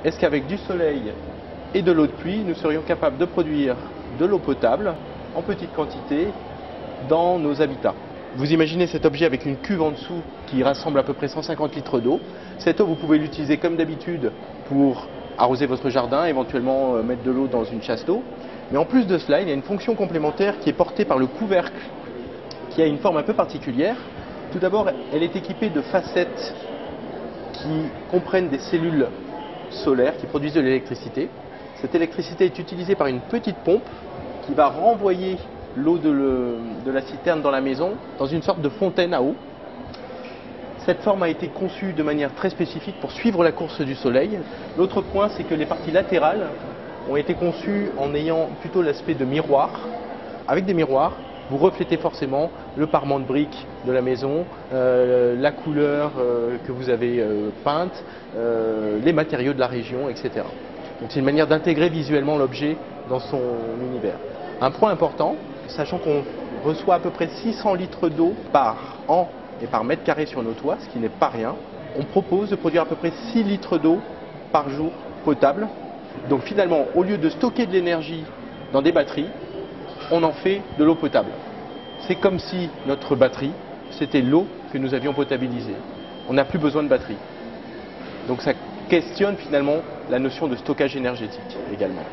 est-ce qu'avec du soleil et de l'eau de pluie, nous serions capables de produire de l'eau potable en petite quantité dans nos habitats? Vous imaginez cet objet avec une cuve en dessous qui rassemble à peu près 150 litres d'eau. Cette eau, vous pouvez l'utiliser comme d'habitude pour arroser votre jardin, éventuellement mettre de l'eau dans une chasse d'eau. Mais en plus de cela, il y a une fonction complémentaire qui est portée par le couvercle, qui a une forme un peu particulière. Tout d'abord, elle est équipée de facettes qui comprennent des cellules solaires qui produisent de l'électricité. Cette électricité est utilisée par une petite pompe qui va renvoyer l'eau de la citerne dans la maison, dans une sorte de fontaine à eau. Cette forme a été conçue de manière très spécifique pour suivre la course du soleil. L'autre point, c'est que les parties latérales ont été conçues en ayant plutôt l'aspect de miroir. Avec des miroirs, vous reflétez forcément le parement de briques de la maison, la couleur que vous avez peinte, les matériaux de la région, etc. Donc c'est une manière d'intégrer visuellement l'objet dans son univers. Un point important, sachant qu'on reçoit à peu près 600 litres d'eau par an et par mètre carré sur nos toits, ce qui n'est pas rien, on propose de produire à peu près 6 litres d'eau par jour potable. Donc finalement, au lieu de stocker de l'énergie dans des batteries, on en fait de l'eau potable. C'est comme si notre batterie, c'était l'eau que nous avions potabilisée. On n'a plus besoin de batterie. Donc ça questionne finalement la notion de stockage énergétique également.